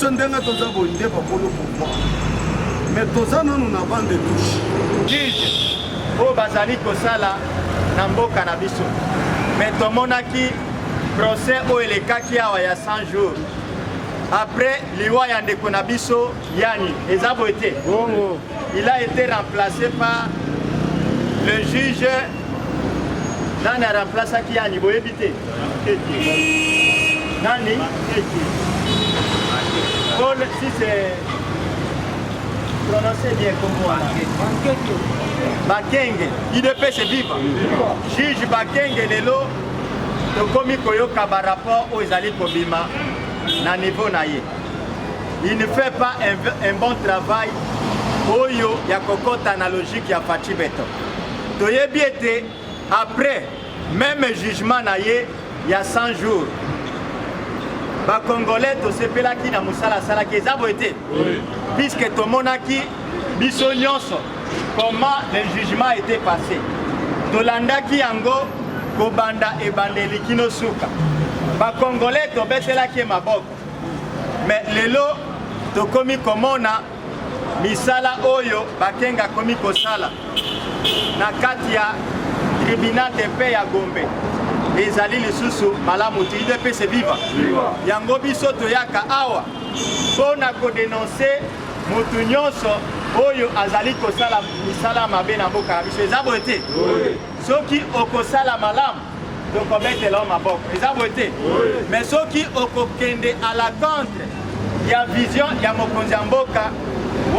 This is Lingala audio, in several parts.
biso ndenga toza bonde bakolo pouvoir mais toza nanu na bande touche juge oyo bazali kosala na mboka na biso mais tomonaki procès oyo elekaki awa ya 100 jours après liwa ya ndeko na biso yani eza boye te il a été remplacé par le juge nani aremplaçaki yani boyebi te nani Paul si c'est prononcé bien comme moi Bakenge IDPS viva juge Bakenge lelo tokomi koyoka ba rapport oyo ezali kobima na niveau na ye il ne fait pas un bon travail oyo ya kokota na logique ya Fachi Beton toyebi ete après même jugement na ye ya 100 jours ba congolais tosepelaki na mosala asalaki eza boye te puisque tomonaki biso nyonso comment le jugement était passé tolandaki yango kobanda ebandeli kino suka ba congolais tobetelaki maboko mais lelo tokomi komona misala oyo bakenga komi kosala na kati ya tribunal de paix ya Gombe ezali lisusu malamu te IDPS viva yango biso toyaka awa mpona kodenonse motu nyonso oyo azali kosala misala mabe na mboka na biso eza boye te soki okosala malamu tokobetela maboko eza boye te mais soki okokende à la contre ya vision ya mokonzi ya mboka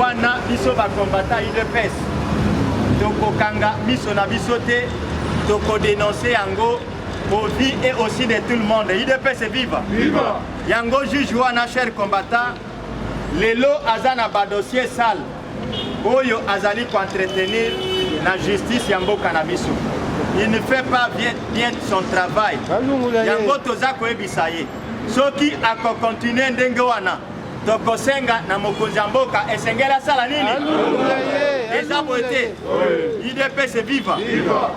wana biso bakombata IDPS tokokanga miso na biso te tokodenonse yango au vie et aussi de tout le monde IDPS viva yango juge wana cher combattant lelo aza na ba dossier sale oyo azali ko entretenir na justice ya mboka na biso il ne fait pas bien son travail yango toza koyebisa ye soki akokontinue ndenge wana tokosenga na mokonzi ya mboka esengeli asala nini eza boye te IDPS viva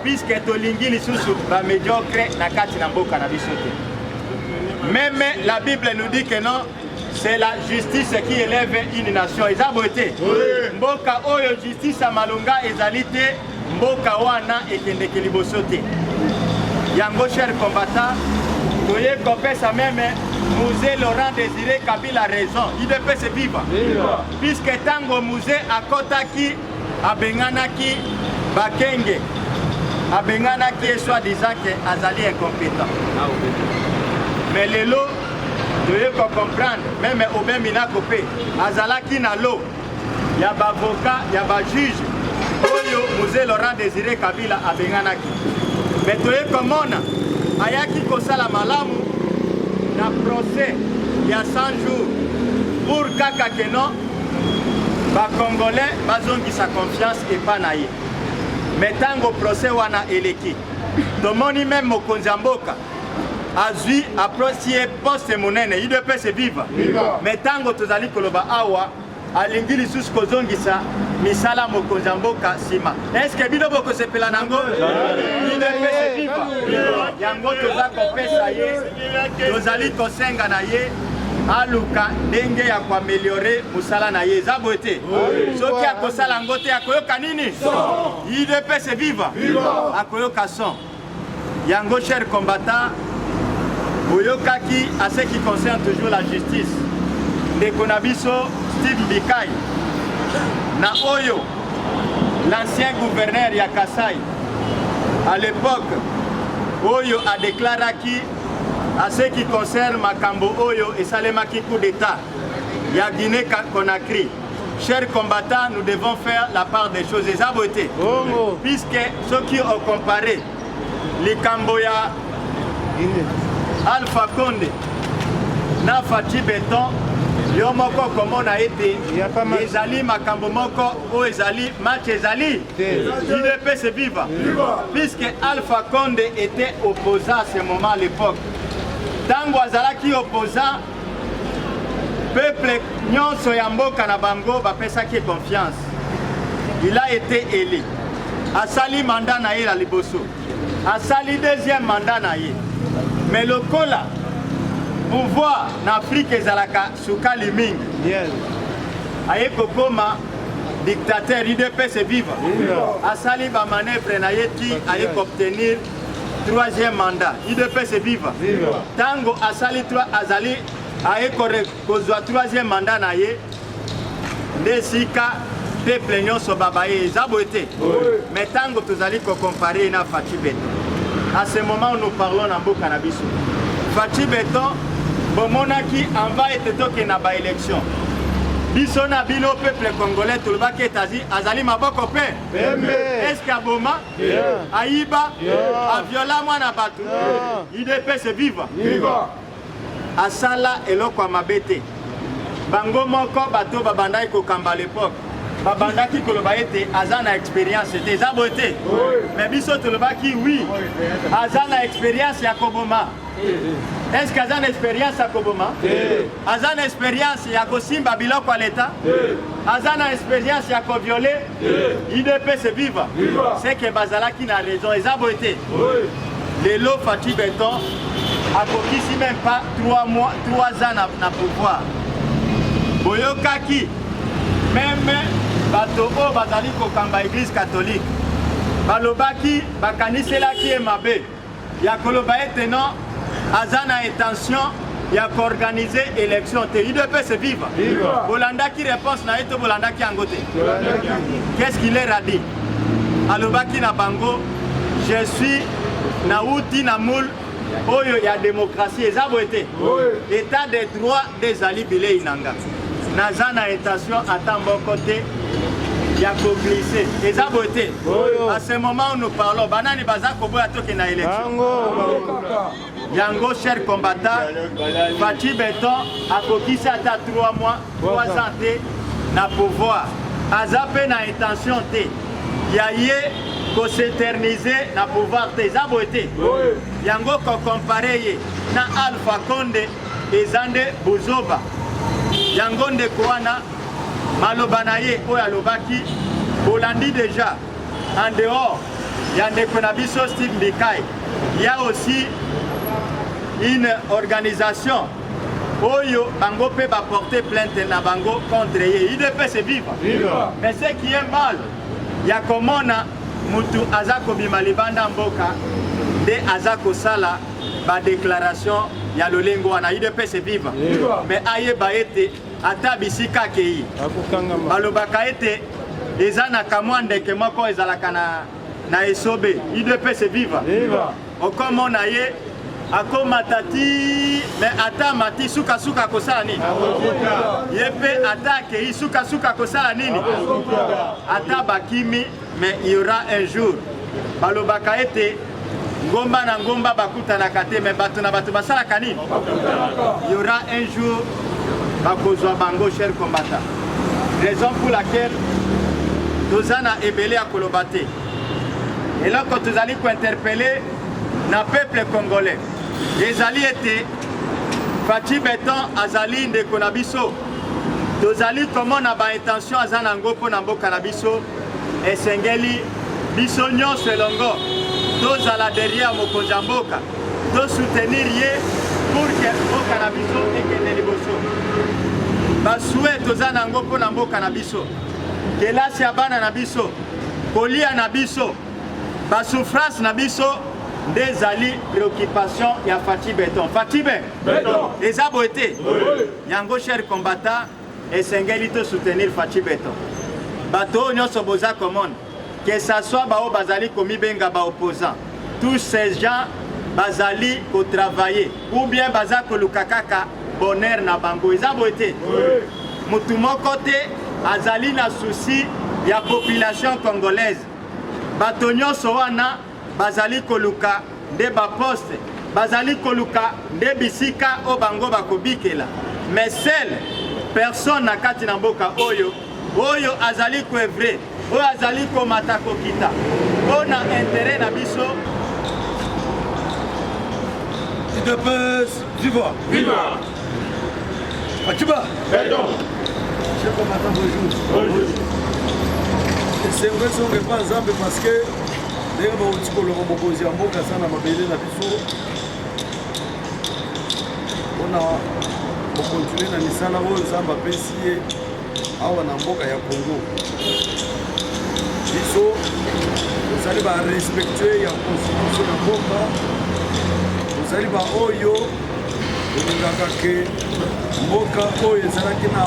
puisque tolingi lisusu bamédiocre na kati na mboka na biso te même la Bible nous dit que non c'est la justice qui élève une nation eza boye te mboka oyo justice ya malonga ezali te mboka wana ekendeke liboso te yango cher combattant toye kopesa meme musée Laurent Désiré Kabila raison IDPS viva puisque tango musée akotaki abenganaki Bakenge abenganaki soi-disant que azali incompétent mais lelo toye ko comprendre même obemina kopé azalaki na lo ya bavocat ya ba juge oyo musée Laurent Désiré Kabila abenganaki mais toye komona ayaki kosala malamu na procès ya 100 jours pour kaka keno ba congolais bazongisa confiance epa na ye mais tango procès wana eleki tomoni même mokonzi ya mboka azwi aprocie poste monene IDPS viva mais tango tozali koloba awa alingi lisusu kozongisa misala mokonzi ya mboka nsima eske bino bokosepela nango IDPS viva yango toza kopesa ye tozali kosenga na ye aluka ndenge ya koameliore mosala na ye eza boye te soki akosala yango te akoyoka nini IDPS viva akoyoka son yango cher combattant boyokaki à ce qui concerne toujours la justice ndeko na biso Steve Bikai na oyo l'ancien gouverneur ya Kasai à l'époque oyo a déclaraki à ce qui concerne makambo oyo esalemaki coup d'état ya Guinée Conakry chers combattants nous devons faire la part des choses eza boye te puisque ceux qui ont comparé likambo ya Alpha Condé na Fachi Beton yo moko komona ete ezali makambo moko o ezali match ezali IDPS viva puisque Alpha Condé était opposant à ce moment à l'époque tango azalaki opposant peuple nyonso ya mboka na bango bapesaki confiance il a été élu asali mandat na ye la liboso asali deuxième mandat na ye mais lokola pouvoir na Afrique ezalaka sukali mingi. Aye kokoma dictateur UDPS viva. Asali ba manœuvre na yeti aye obtenir 3e mandat. UDPS viva. Tango asali azali aye kozwa 3e mandat na ye. Desika peuple nyonso babaye zaboete. Mais tango tozali ko comparer na Fachi Beton. À ce moment où nous parlons na mboka na biso. Fachi Beton bomonaki enva etetoke na ba élection. Biso na bino peuple congolais tolobaki azali maboko pe. Est-ce qu'aboma aiba aviola mwana batu. UDPS viva. Asala eloko mabete. Bango moko bato babandaki kokamba l'époque. Babandaki koloba ete azana expérience c'était zabote. Mais biso tolobaki oui. Azana expérience ya koboma. Est-ce qu'azana expérience ya koboma? Azana expérience ya kosimba biloko à l'état? Azana expérience ya kovioler? UDPS viva. C'est que bazalaki na raison ezabote. Lelo Fachi Beton akokisi même pas 3 ans na pouvoir. Boyokaki même bato o bazali kokamba église catholique balobaki bakaniselaki emabe ya koloba ete non azana intention ya koorganiser élection te UDPS viva. Bolandaki réponse na eto bolandaki yango te. Qu'est-ce qu'il leur a dit? Alobaki na bango je suis na uti na moule oyo ya démocratie ezaboete. État de droit des ali bilei nanga. Nazana intention à bon côté ya glisser. Ezaboete. À ce moment où nous parlons, banani bazako boya toke na élection. Yango cher combattant, Fachi Beton a kokisi ata 3 mois, 3 ans te na pouvoir. Azape na intention te. Yaye ko s'éterniser na pouvoir te ezaboete. Yango ko comparer na Alpha Condé ezande Buzoba. Yango ndeko wana maloba na ye oyo alobaki bolandi déjà en dehors ya ndeko na biso Steve Mbikai. Il y a aussi une organisation oyo bango pe ba porter plainte na bango contre ye. UDPS viva. Mais ce qui est mal ya komona mutu azako bima libanda mboka de azako sala ba déclaration ya lolengo wana UDPS viva. Mais aye ba ete ata bisika kei balobaka ete eza na kamwa ndeke moko ezalaka na esobe UDPS viva. Okomona ye akoma tati mais ata mati suka kosala nini? Yepe ata kei suka kosala nini? Ata bakimi mais il y aura un jour balobaka ete ngomba na ngomba bakutanaka te mais bato na bato basalaka nini? Il y aura un jour bakozwa bango cher combattant. Raison pour laquelle tozana ebele ya koloba te. Et là quand tozali ko interpeller na peuple congolais ezali ete Fachi Beton azali ndeko na biso tozali komona ba intention azana ngo mpo na mboka na biso esengeli biso nyonso elongo tozala derrière mokonzi ya mboka to soutenir ye pour que mboka na biso ekende liboso. Basoué toza nango mpo na mboka na biso kelasi ya bana na biso kolia na biso basouffrance na biso nde ezali préoccupation ya Fachi Beton. Fachi Beton ezaboete yango cher combattant esengeli to soutenir Fachi Beton. Bato oyo nyonso boza komona que ça soit bao bazali komibenga ba opposant, tous ces gens bazali ko travailler ou bien baza koluka kaka bonheur na bango ezaboete. Mutu moko te azali na souci ya population congolaise. Bato nyonso wana bazali koluka nde ba poste, bazali koluka nde bisika o bango bakobikela. Mais seul personne na kati na mboka oyo azali ko evre, oyo azali ko mata kokita. On a intérêt na biso. UDPS viva. Viva. Atiba. Beton. Cher combattant, bonjour. C'est vrai si on répond ensemble parce que d'ailleurs on dit que le mokonzi ya mboka sana mabele na biso. On mpona kokontinue na misala oyo nzambe apesi ye awa na mboka ya Congo. Biso tozali barespectue ya constitution ya mboka, tozali baoyo tolingaka ke mboka oyo ezalaki na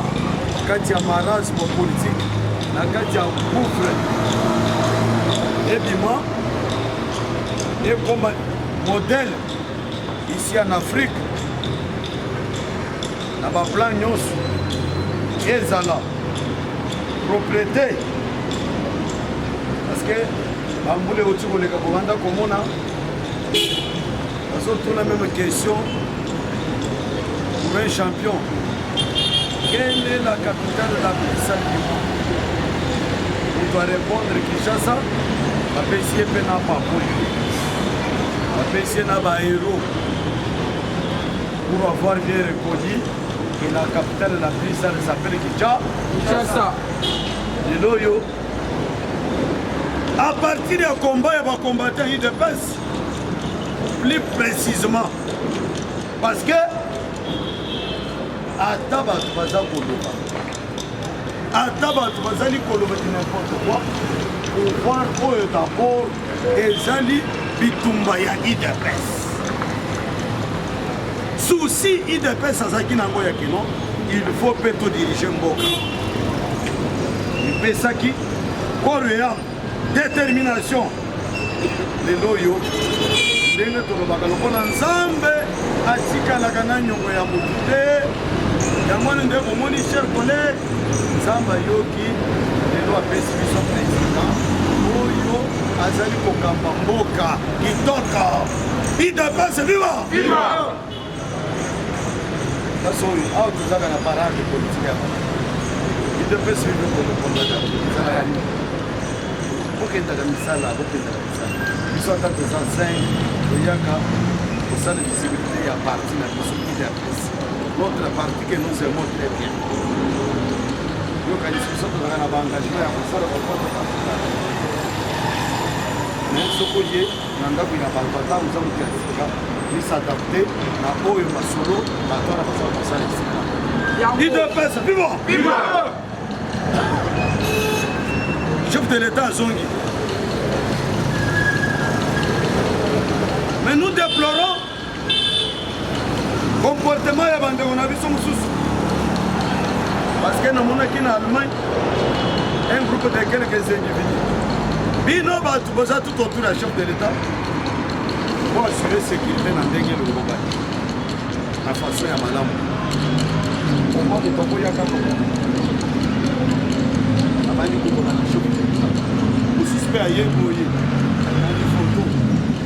kati ya marasme politique, na kati ya gouffre ebima ekoma modèle ici en Afrique na baplan nyonso ezala propriété parce que bambule oti koleka kobanda komona bazotuna même question pour un champion. Quelle est la capitale de la puissance du monde? On doit répondre Kinshasa, la PCA n'a pas poli. La PCA n'a pas héros pour avoir bien reconnu que la capitale de la puissance s'appelle Kinshasa. Et loyo, à partir du combat, il va combattre UDPS, plus précisément, parce que ata bato baza koloba ata bato bazali koloba di n'importe quoi pouvoir oyo d'abord ezali bitumba ya UDPS. Souci UDPS azalaki nango ya kino, il faut mpe todirige mboka epesaki koro ya détermination. Lelo oyo ndenge tolobaka lokola nzambe atikalaka na nyongo ya motu te. Yango nde omoni cher collègue nzambe ayoki lelo apesi biso président oyo azali kokamba mboka kitoko. UDPS viva kasi oyo awa tozaka na parade politique ya UDPS vive kolokondaka bokendaka misala biso ata toza 5 toyaka kosala visibilité ya parti na biso UDPS. Notre parti que nous aimons très bien. Nous avons un engagement à faire le mais ce que j'ai, nous avons s'adapter à Oyo Masolo, à UDPS, viva! Chef de l'État Zongi. Mais nous déplorons comportement ya bande on a vu son sous parce que nous avons en Allemagne un groupe de quelques individus bino batu boza tout autour du chef de l'État pour assurer sécurité dans ndenge le Congo la façon ya malamu comment on peut ya kako abandi ko na chef de l'État au suspect aye boye na photo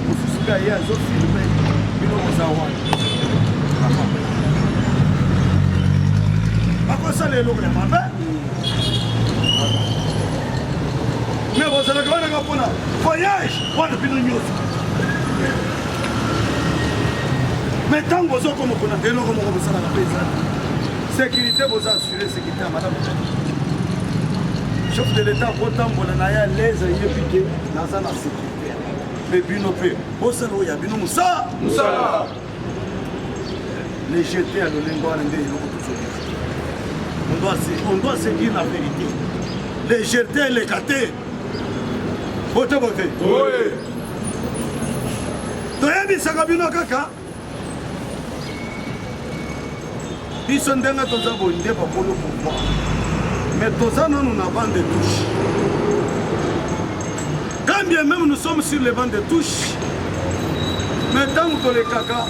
au suspect aye azo filmer bino boza wana bakosala eloko ya mabe me bozalaka banaka mpona voyage wana bino nyonso me ntango ozokoma mpona eloko moko bosalaka mpe ezali sécurité boza assure sécurité ya malamu chef de l'état kotambola na ye alaise yebi ke naza na sécurité me bino mpe bosala oyo ya bino mosala les jeter à l'Olingo on doit se dire la vérité. Les jeter, les gâter. Bote. Oui. Toyebi sakabino kaka. Biso ndenga toza bonde pa polo pouvoir. Mais toza non nous avons des touches. Quand bien même nous sommes sur les bancs de touche. Mais tant que les kaka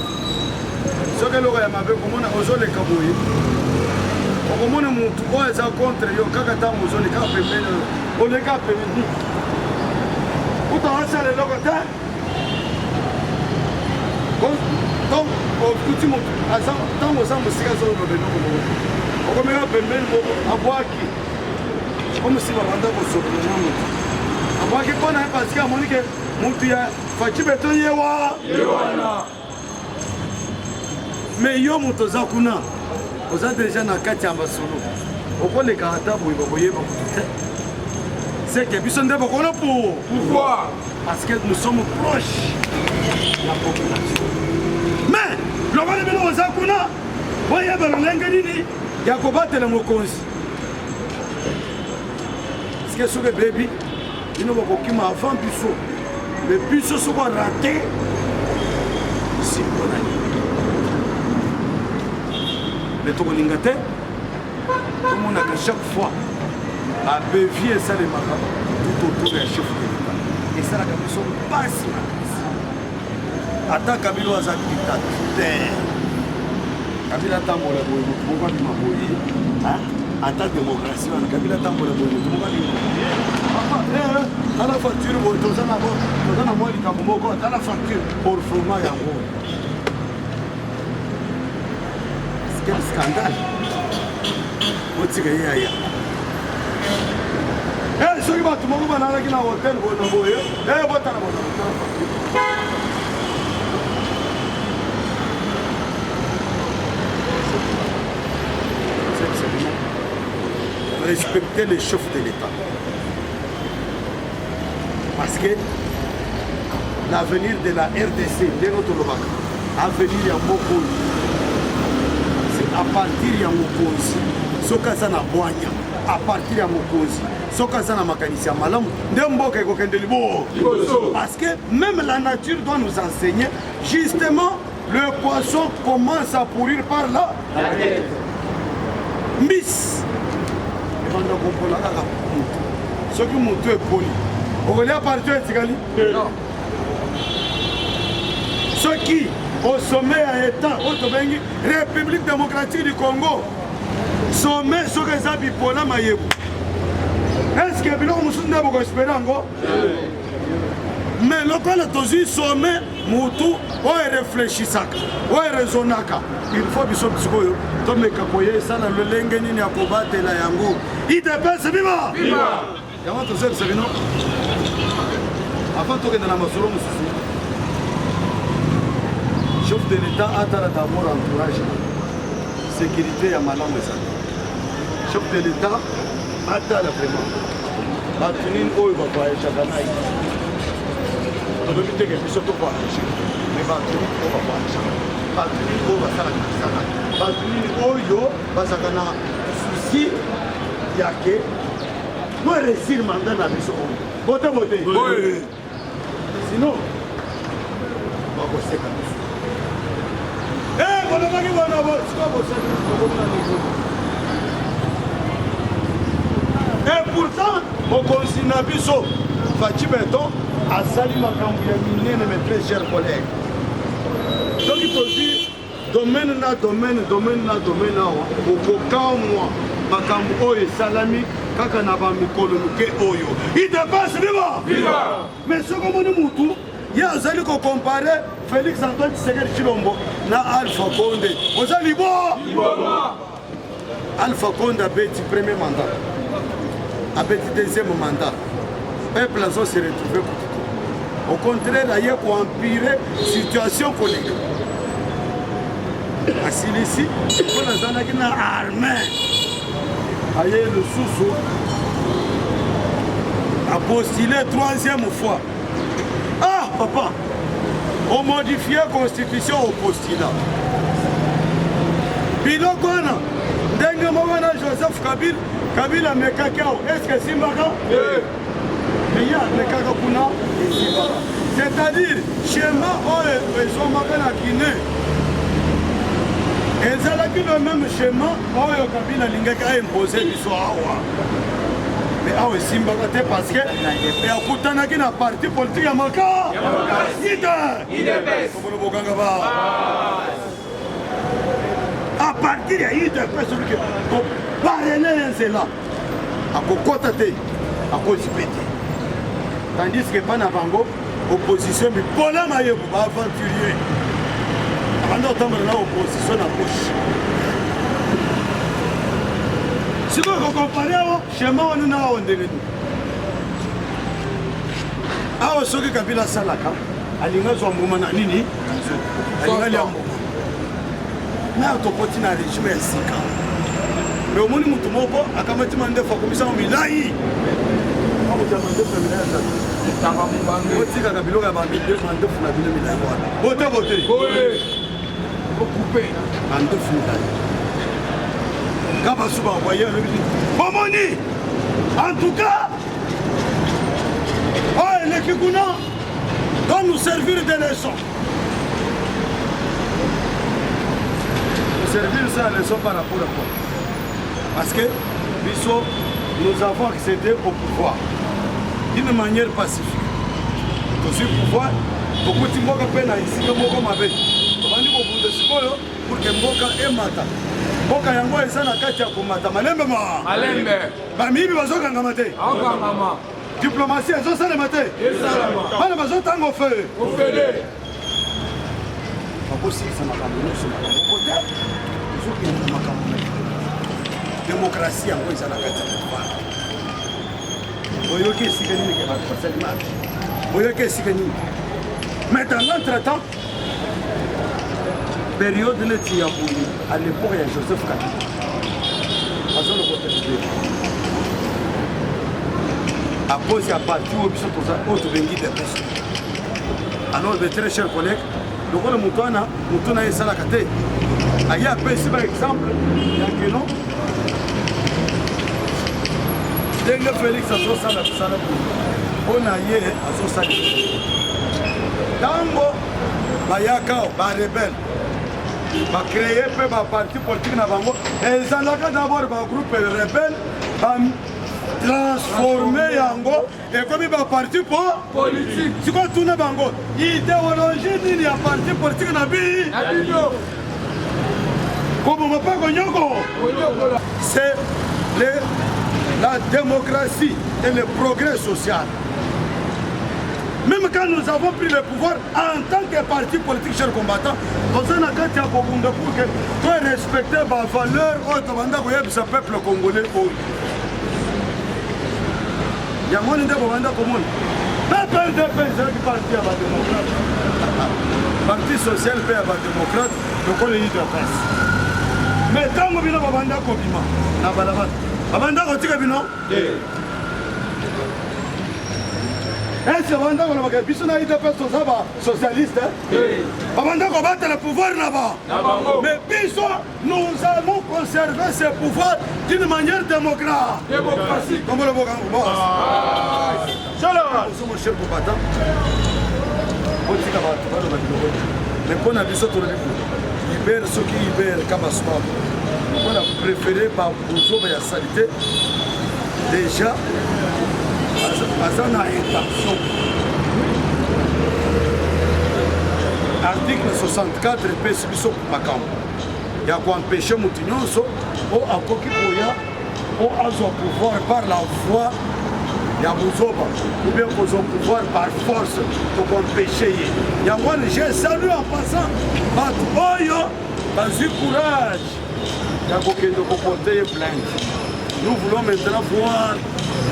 soki eloko ya mabe komona ozoleka boye okomona motu oyo eza contre yo kaka ntango ozoleka pembeni oleka pembeni kuta wasala eloko te donc okuti motu ntango oza mosika azoloba eloko moko okomeka pembeni moko abwaki komosi babanda kosokolela motu abwaki mpona ye parceke amoni ke motu ya faci beto ye wana. Mais yo moto za kuna oza déjà na kati ya masolo okoleka ata boye bakoyeba te c'est que biso nde bakona pourquoi parce que nous sommes proches de la population mais lobale bino oza kuna boyeba lolenge nini ya kobatela mokonzi parceke soki ebebi bino bakokima avant biso me biso soko rate simonani me tokolinga te tomonaka chaque fois abevie esalemaka tout autour ya chef de l'État esalaka biso mpasi makasi ata kabila aza dictateur kabila atambola boye motu moko abima boye ata démocratie wana kabila atambola boye motu moko abima tala facture boye toza na mwa likambo moko tala facture porfoma yango quel scandale otika ye aya soki bato moko banalaki na hotel boye na boye botala respecter les chefs de l'État. Parce que l'avenir de la RDC, de notre Lobac, l'avenir de Mokozi, c'est à partir de Mokozi, ce que ça n'a pas à partir de Mokozi, ce que ça n'a pas parce que même la nature doit nous enseigner, justement, le poisson commence à pourrir par là. Miss. Ce qui monte est poli. Vous voulez partir de Tigali? Non. Ce qui, au sommet à État, République démocratique du Congo, sommet sur les habits pour la Maïebu. Est-ce que vous avez espéré encore? Mais le cas de sommet, Moutou, on réfléchit, on raisonne. Il faut que vous soyez comme les capoyers, ça, le lengeni ni akobate la yango. Il dépasse, viva! Viva! Comment tu sais, c'est non? Avant de la masolo, chef de l'État a d'abord entourage. Sécurité à Malam et ça. Chef de l'État a la vraiment. Batunine, oh, il va pas être chacun. On peut éviter que les choses soient pas mais Batunine, oh, va pas être Batunine, oh, va faire Batunine, oh, yo, va faire souci. Yake, moi réussir le mandat dans les secondes. Votez, votez. Oui. Sinon, on va bosser comme ça. Eh, voilà, on va bosser. Et pourtant, on continue à biso. Fati Beton a sali ma cambiamine, mes très chers collègues. Donc il faut dire, domaine na domaine, au cas moi. Makambo oyo salami kaka na ba mikolo muke oyo il dépasse viva mais ce comme on mutu ya azali ko comparer Félix Antoine Tshisekedi Tshilombo na Alpha Condé ozali bo Alpha Condé a petit premier mandat a petit deuxième mandat peuple a se retrouvé au contraire il a empirer situation politique asilisi on a zanaki na armée aye le sous a postulé troisième fois. Ah papa, on modifie la constitution au postulat. Biloko wana ndenge mwana Joseph Kabila mekakao est-ce que Simbaka? Mais il y a mekaka kuna c'est-à-dire schéma oyo ezomaka na Guinée. ezalaki le même schéma oyo Kabila alingaki aimposer biso awa mais awa esimbaka te parce que akutanaki na parti politique ya maka bokanga ba à partir ya UDPS soki koparene ye nzela akokota te akozipe te tandis que pa na bango opposition bipola mayebu baaventurier avant d'entendre la opposition à gauche. Si vous comparez au schéma, on a un délai. Alors, ce que Kabila Salaka, Alinga Zouamboumana Nini, Alinga Liambo. Mais on continue à régimer à 5 ans. Mais au moins, nous avons dit que nous avons fait comme ça, on a dit. On a demandé de faire voter. coupé. En 2 finales. Quand Bassou va envoyer le Bomoni, en tout cas, oh, les Kikouna doivent nous servir de leçon. Nous servir ça leçon par rapport à quoi? Parce que nous avons accédé au pouvoir d'une manière pacifique. Aussi pouvoir, beaucoup de gens peine ici que moko mabe. Tobandi ko bunde sikoyo pour que mboka emata. Mboka yango eza na kati ya komata malembe ma. Malembe. Ba mibi bazokanga mate. Akanga. Diplomatie ezosalema te. Esalama. Bana bazotanga feu. Ofele. Bakosilisa makambo nyonso makambo kote. Ezokende makambo. Démocratie yango eza na kati ya pouvoir. Oyoki esika nini ke bato basali marche. Oyoki esika nini. Mais dans l'entretemps, période neti ya boye à l'époque ya Joseph Kabila azo le côté à cause ya parti oyo biso toza oyo tobengi dépêche. Alors mes très chers collègues, lokola moto na ye esalaka te aye apesi ba exemple ya keno ndenge Félix azosala kosala mpo na ye azosala ntango bayaka barebele bacréer mpe baparti politique na bango ezalaka d'abord bagroupe rebelle batransforme yango ekomi baparti politique sikoyo tuna bango idéologie nini ya parti politique na bino koboma mpe konyoko c'est la démocratie et le progrès social. Même quand nous avons pris le pouvoir en tant que parti politique, chers combattants, nous avons dit pour que nous respecter les valeurs de ce peuple congolais. Il y a un monde commun. PPDP, c'est parti à la démocrate. Parti social, paix à la démocrate, donc on est de presse. Mais quand nous avons dit est-ce que Banda ko biso na IDP socialiste Banda ko battre le pouvoir là-bas. Mais biso nous allons conserver ce pouvoir d'une manière démocratique. Comme le Bogan. Nous sommes chers combattants. Mais pour na biso to libère ceux qui libèrent Kabasma. On a préféré par Bouzo ya salité déjà azana intention. Article 64 epesi biso makambo ya kuempêcher mutu nyonso o akoki koya o azwa pouvoir par la voie ya buzoba ou bien kozwa pouvoir par force pour empêcher ye yango wana je salue en passant bato oyo bazwi courage ya kokende koporter plainte. Nous voulons maintenant voir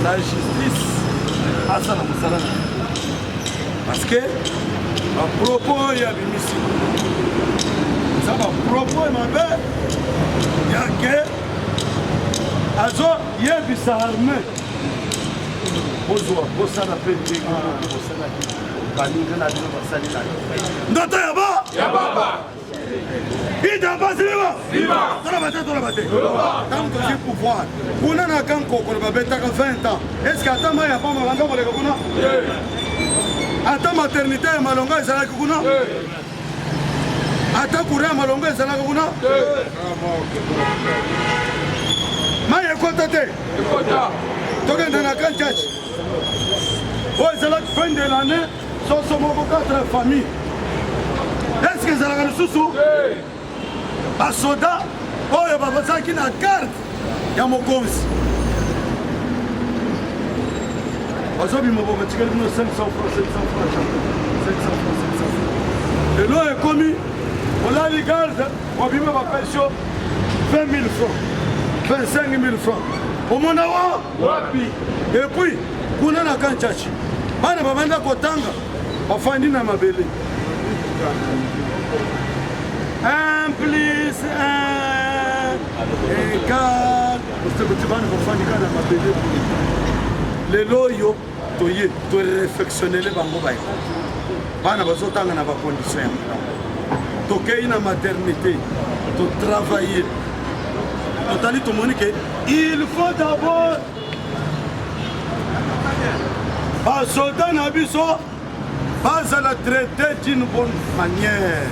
la justice à ça parce que ma propos y a bimisi ça va propos ma belle y a que azo y a bisa armé bozo bossa na pepe bossa na baninga na dino basali na ndoto ya baba Ida Basiliva! Viva! Tola bate! Tant que j'ai pouvoir, on a un camp qu'on va mettre à 20 ans. Est-ce qu'à ta main, il n'y a pas malanga pour les Kokuna? À ta maternité, malanga, c'est la Kokuna? À ta courant, malanga, c'est la Kokuna? Maïe, écoute-te! Tu es dans la grande tâche. Oh, c'est la fin de l'année, ce sont 4 familles. Est-ce que c'est la sous un soldat oyo babazaki na carte ya mokonzi bazobima bobatikali bino 500 francs lelo ekomi olali garde obima bapesio 20 000 francs 25 000 francs omona wapi epuis kuna na kanchachi bana babanda kotanga bafandi na mabele 1 plus 1 égale kutibana kufanyika na mabele lelo yo toye to réflexionner bango baye bana bazotanga na ba condition tokei na maternité totravailler totali tomoni ke il faut d'abord basoda na biso bazala traité d'une bonne manière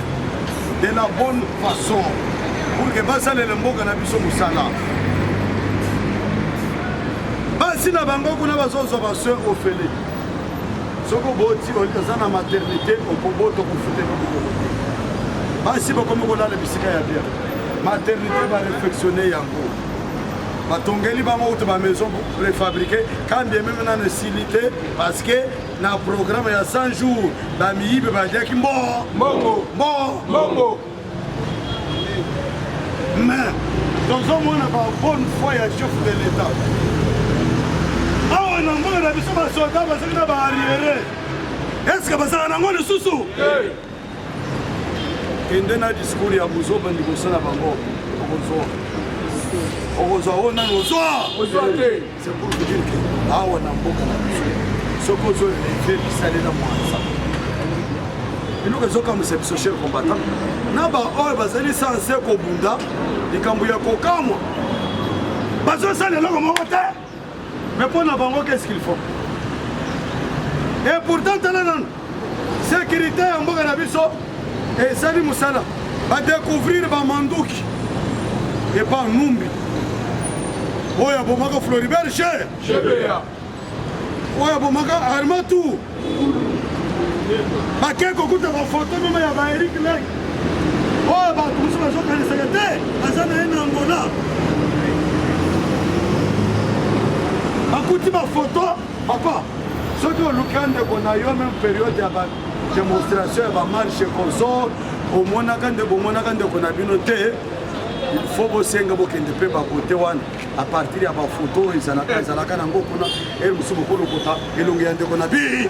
de la bonne façon pour que basalele mboka na biso mosala basi na bango kuna bazozwa baseur ofele soko boti oza na maternité okoboto kofutela bokoko te basi bakomi kolala bisika ya bien maternité barefectionne yango batongeli bango uta bamaison préfabriqué quand bien même na nesili te parce que na programme ya 100 jours bamiyibe badiaki mbongo mais tozomona babonne foi ya chef de l'état awa na mboka na biso basoda bazali na baarriere estce bazala nango lisusu kende na discours ya buzoba liboso na bango okozwa oyo nani ozwa te c'est pour vous dire que awa na mboka na biso soki ozoleve bisalela mwanza eloko ezokamwisa biso cher combattant na baoyo bazali sanse kobunda likambo ya kokamwa bazosala eloko moko te mais mpo na bango qu'est-ce qu'il faut et pourtant tala nanu sécurité ya mboka na biso esali mosala badécouvrir bamanduki epa numbi oyo abomaka floribert cher oyo abomaka armatu bake kokuta bafoto mema ya baerik lek oyo bato mosu bazokanisaka te aza na ye na angola bakuti bafoto papa soki oluka ndeko na yo meme periode ya badémonstration ya bamarshe consort omonaka nde bomonaka ndeko na bino te il faut bosenga bokende mpe bakote wana a partir ya bafoto oyo ezalaka nango kuna ere mosusu bokolokota elongo ya ndeko na bi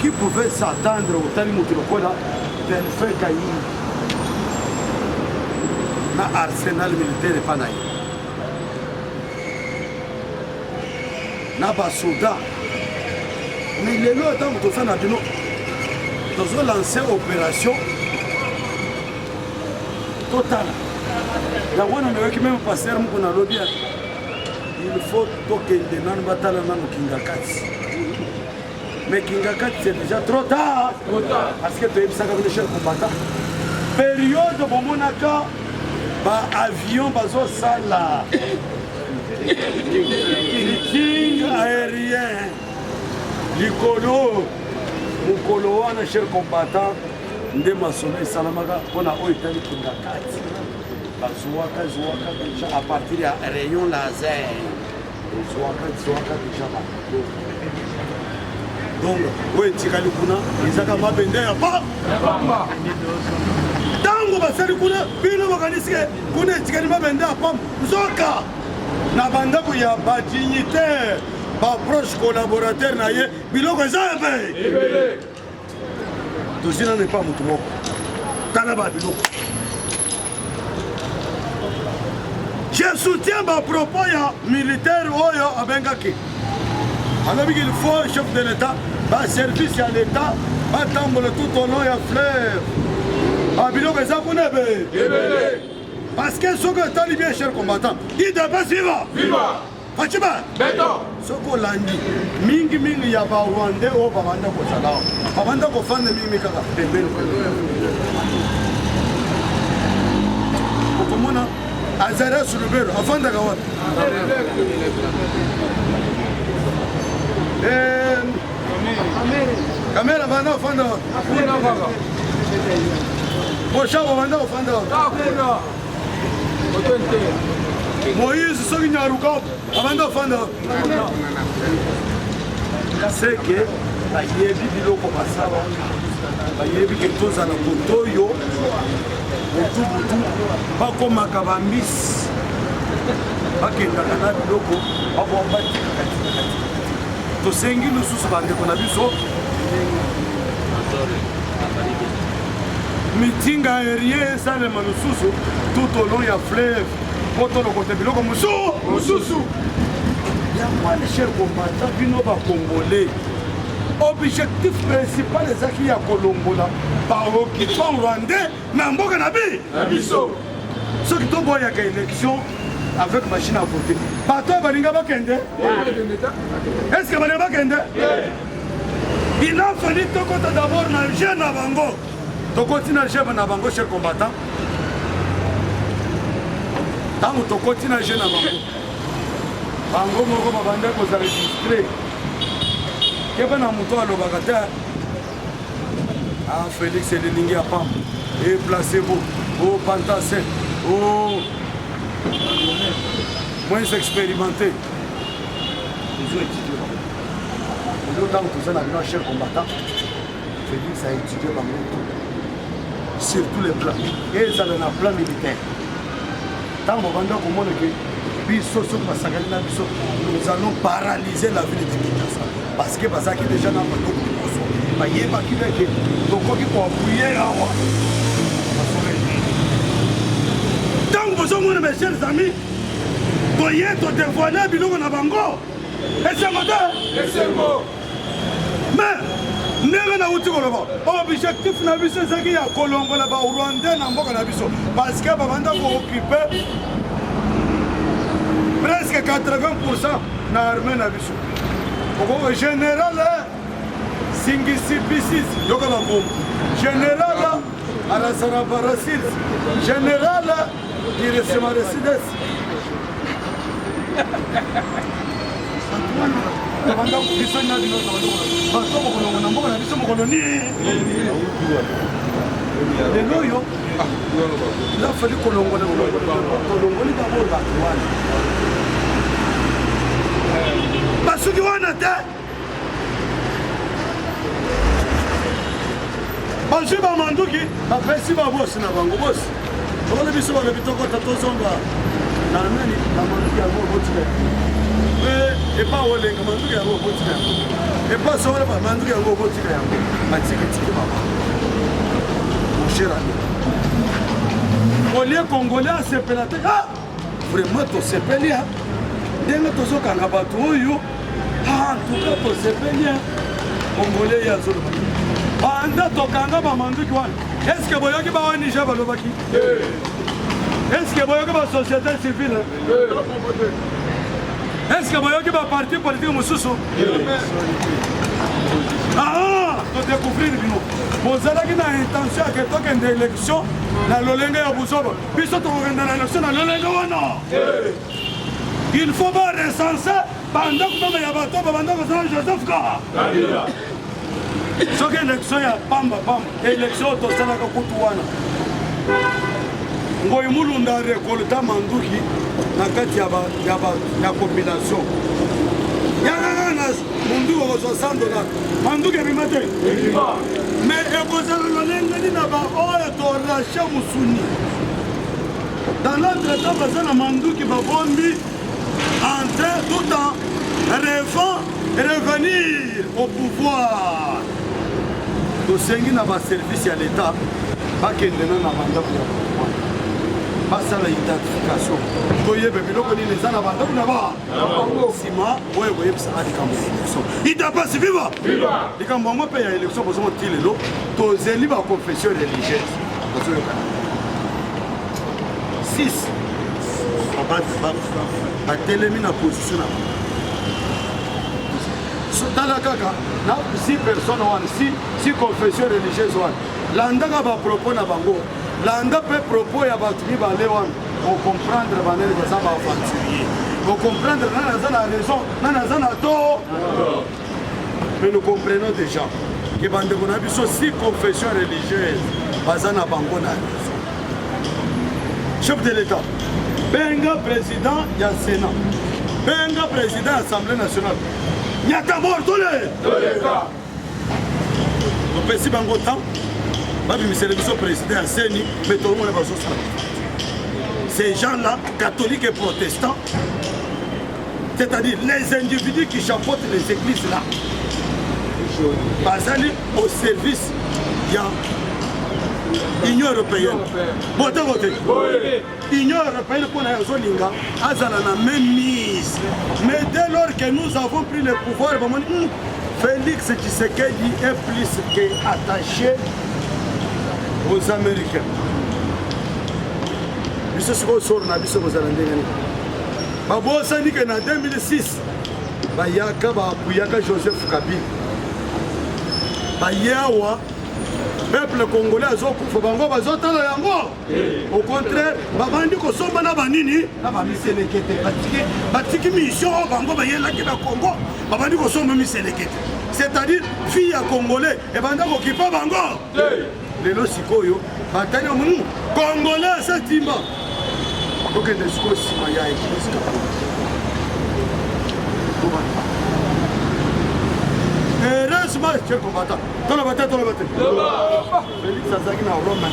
qui pouvait s'attendre otali moto lokola delfin kayini na arsenal militaire epa na ye na basoda mais lelo ntango toza na bino tozolanse opération totala yango wana nayoki meme paster moko nalobi il faut tokende nanu batala nanu kingakati mais kingakati c'est déjà trop tard parce que toyebisaka bino cher combattant période bomonaka baavion bazosala king aérien likolo mokolo wana cher combattant nde masomo esalamaka mpona oyo etali kingakati bazwwaka deja à partir ya rayon laser ezwwaka deja bato donc oyo etikali kuna ezaka mabende ya pamba ntango basali kuna bino bakanisike kuna etikali mabende ya pamba nzoka na bandako ya badignitaire baproche collaborateur na ye biloko eza ebe tozina ne pas motu moko tala babiloko je soutiens bapropos ya militaire oyo abengaki alobi qu'il faut chef de l'état baservice ya l'état batambola tout au long ya fleuve babiloko eza kuna ebe parce que soki etali bien cher combattant idps viva faciba soki olandi mingi ya barwandais oyo babanda kozala babanda kofanda mingi kaka pembeni okomona azarias lubero afandaka wapi kamera banda ofanda wapi boshabo banda ofanda wapi Moïse soki nyaruka abanda ofanda seke bayebi biloko basala bayebi ke tozala kotoyo butu bakomaka bambisi bakendaka na biloko babombatikaka tosengi lisusu bandeko na biso mitinga aérien esalema lisusu tout au long ya fleuve po tolokota biloko mosusu yango wana cher combattant bino bacongolais objectif principal ezaki ya kolongola baoccupant rwandais na mboka na biso soki toboyaka élection avec machine à voter bato balinga bakende est-ce que balinga bakende il a fallu tokota d'abord na jeu na bango tokoti na jeu na bango cher combattant ntango tokoti na jeu na bango moko babanda kozaregistre keba na moto alobaka te Félix elingi ya pamba e placebo o pantasin o moins expérimenté toujours étudié bango ntango toza na bino cher combattant Félix a étudié bango sur tous les plans et ezala na plan militaire ntango banda komona ke biso soki basakani na biso nous allons paralyser la ville de Kinshasa parce que bazaki déjà na batoko nyonso bayebaki neke tokoki koapuye awa ntango bozomona mes chers amis toye todévoile biloko na bango esengo te mais ndenge nauti koloba objectif na biso ezaki ya kolongola barwandais na mboka na biso parce que babanda koocupe presque 80% na armée na biso okoko général singisi bisis yoka bangomo général arasana barasis général iresemaresides tabanda biso na bino bato mokolongo na mboka na biso mokolo nini lelo oyo lafali kolongoli dabord bato wana basuki wana te bazwi bamanduki bapesi babosi na bango bosi okona biso balobi tokota tozonga na nani na manduki yango obotika epa olenga manduki yango obotika yango epa sokola bamanduki yango obotika yango batikitiki baba moshera olie congolais asepela te vraiment tosepeli ndenge tozokanga bato oyo antuka tosepeli congolais ya zoloba banda tokanga bamanduki wana estce boyoki baonige balobaki estce boyoki basociété civile estce boyoki baparti politique mosusu todécouvrir bino bozalaki na intention yake tokende élection na lolenge ya buzoba biso tokokende na élection na lolenge wana il faut ba recenser bandako mama ya bato babanda kozala Joseph Ka soki élection ya pamba élection tosalaka kutu wana ngoyi mulunda rekolta manduki na kati ya population yakakana mundu okozwa $100 manduki ebima te mais ekozala lolengeli na baoyo torache musuni dans notre temps baza na manduki babombi entrer tout en rêvant revenir au pouvoir tosengi na baservice ya l'état bakendena na bandako ya pouvoir basala identification toyebe biloko nini eza na bandako na ba nsima oyo koyebisaka likambo ya élection idapasi viva likambo yango mpe ya élection bozongo ti lelo tozeli baconfession religieuse bozoyokana 6 batelemi na position na tala kaka na 6 personnes wana 6 confession religieuse wana landaka bapropos na bango landa mpe propos ya bato mibale wana ocomprendre banene baza baaventurier ocomprendre nani aza na raison nani aza na tort mais nous comprenons déjà ke bandeko na biso 6 confession religieuse baza na bango na raison chef de l'état benga président ya sénat benga président ya assemblée nationale nyata mort tole topesi bango temps babimisele biso président ya seni mais tolomona bazosala ces gens là catholiques et protestants c'est-à-dire les individus qui chapeautent les églises là bazali au service ya Union européenne. Union européenne pour la Zolinga, Azala n'a même mise. Mais dès lors que nous avons pris le pouvoir, Félix Tshisekedi est plus qu'attaché aux Américains. Biso siko sor na biso kozala ndenge nini. Babosani ke na 2006 bayaka bapuyaka Joseph Kabila. Bayawa peuple congolais azokufa bango bazotala yango. Au contraire, babandi kosomba na banini na bamiselekete batiki mission bango bayelaki na Congo babandi kosomba miselekete. C'est-à-dire fille à congolais et banda kokipa bango. Lelo sikoyo batali omu congolais satimba. Donc il y a des choses qui sont heureusement, tu es combattant. Tu es battu. Félix Azaki na Rome.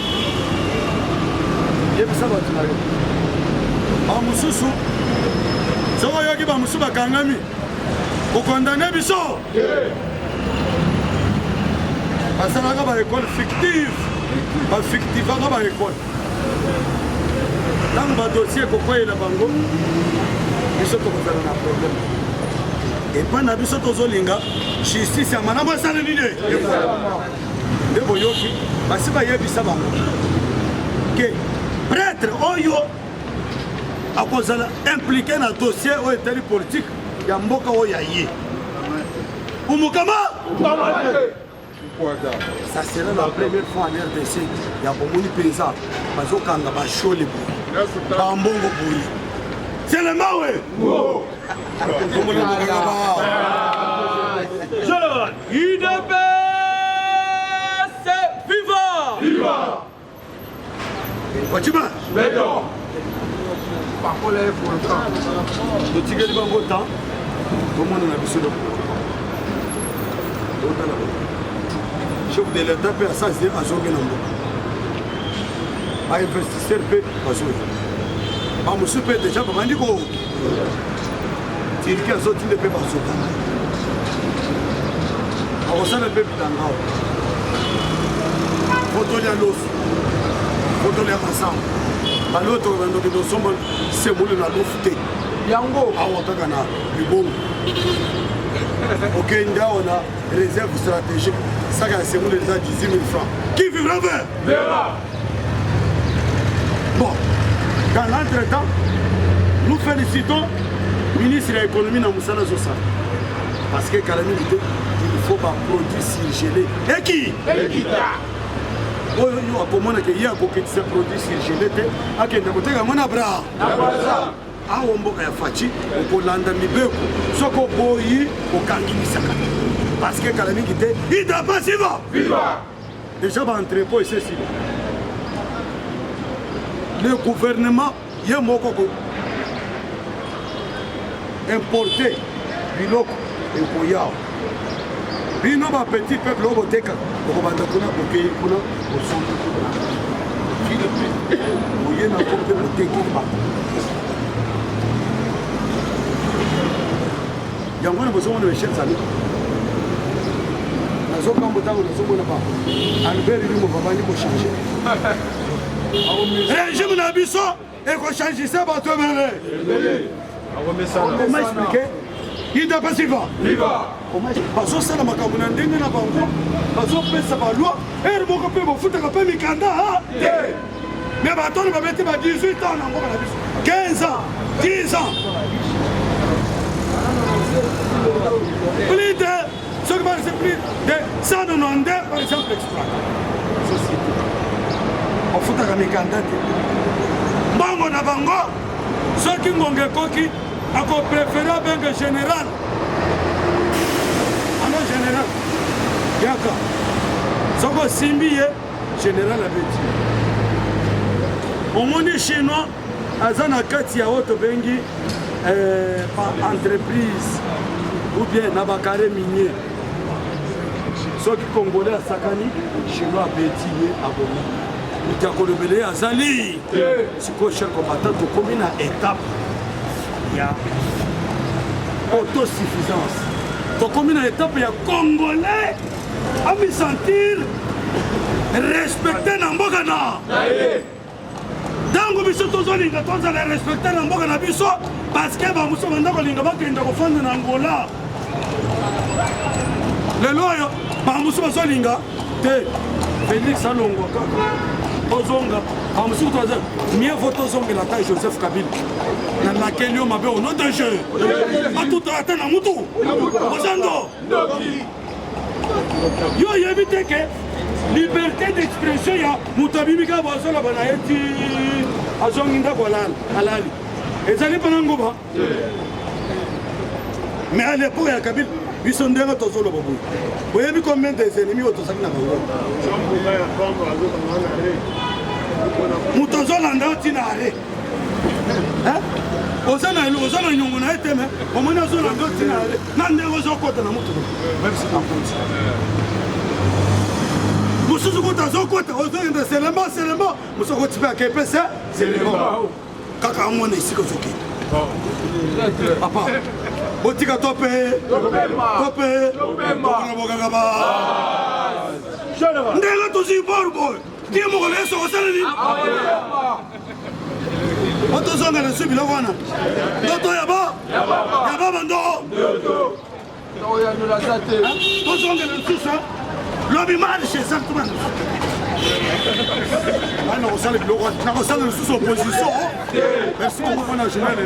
Il y a ça battu. Bamususu. Soko yoki bamusu bakangami. Ko condamner biso. Basalaka ba école fictive. Ba fictive ba école. Dans le dossier, il y a un bango, il y a un problème. Et pendant que nous avons justice, nous avons fait des idées. Nous avons que prêtre Oyo a impliqué dans le dossier politique, il y a un mboka Oyaye. Umukama? Ça sera la première fois en RDC. Il y a beaucoup de paysans. Parce qu'on a chaud les bouilles. Bambongo bouillie. C'est le maoué. UDP, c'est vivant. Viva. Otima. Bédon. Parole est pour le temps. Le tigre du bango temps. Tout le monde a vu sur chef de l'État peut assassiner à Zogué Nambo. À investisseur peut à Zogué. À Moussou peut déjà pas mal. Tirki a sorti le peu à Zogué. À Ossana peut Bidangao. Photo de l'os. Photo de l'ensemble. À l'autre, nous sommes ces mots de la louveté. Yango. À Ouattagana. Du bon. Ok, on a réserve stratégique. Ça, c'est déjà 10 000 francs. Qui vivra vers? Verra. Bon, dans l'entretemps, nous félicitons le ministre de l'économie dans Moussala Zosa. Parce que calamité, il faut pas produire surgelé. Et qui? Oh, comment il y a beaucoup de produits surgelés? À quel moment il y a mon abra? Awo mboka ya fachi okolanda mibeko soko boyi okangimisaka parce que kalami kite ida pasiva viva déjà ba entrepôt c'est si le gouvernement y a moko ko importer biloko et koyao bino ba petit peuple oboteka okobanda kuna kokei kuna osonto kuna Philippe oye na kopte boteki ba Yangwana bozomona beshel sami. Nazo kambo tango nazomona ba. Albert lui mobabani ko changer. Régime na biso et ko changer ça ba to mele. Comment expliquer? Il doit pas suivre. Viva. Comment bazo sala makambo na ndenge na bango. Bazo pesa ba loi et moko pe bo futa ka pe mikanda ha. Mais ba to ba beti ba 18 ans na mboka na biso. 15 ans, 10 ans. Plus de, ce qui c'est plus de 192 par exemple exploité. Société. On fout à mes candidats. Bango na bango, ceux qui m'ont dit qu'on préfère bien général. Alors général, yaka. Ce qu'on simbié, général avait dit. Au monde chinois, Azana Katia Oto Bengi, entreprise. Ou bien Nabakare minier. Ceux qui congolais à Sakani, chinois à Bétinier, à Bomi. Nous avons révélé à Zali. C'est quoi, cher combattant, tu communes à étape. Il y a autosuffisance. Tu communes à étape, il y a Congolais à me sentir respecté dans Mbogana. Dango biso tozolinga tozala respecter na mboka na biso parce que ba muso banda kolinga bakenda kofanda na Angola. lelo oyo bamosusu bazolinga te félix alongwa kaka ozonga bamosusu toza mieux vaut tozongela ta joseph kabila nalakeli yo mabe au nom de jeu batuta ata na mutu ozando yo oyebi te ke liberté d'expression ya moto abimi kaka bazoloba na ye ti azongi ndako alali ezali mpona nguba mais à l'époque ya kabila biso ndenge tozoloba boye oyebi combien des ennemis oyo tozali na bango moto ozolanda yo ntina are oza na nyongo na ye te me omoni ozolanda yo ntina are na ndenge ozokota na moto mosusu kuta azokota ozokende selema mosusu okoti mpe akepe selema kaka amona esika ozokende papa botika tope bokanga ba ndenge tozwi bor boy tie mokolo yeso kosala nini otozonga na su biloko wana ndoto yaba bandoko tozonga na susa lobi marche exactement nakosala biloko wana nakosala lisusu opposition merci beaucoup mpona journal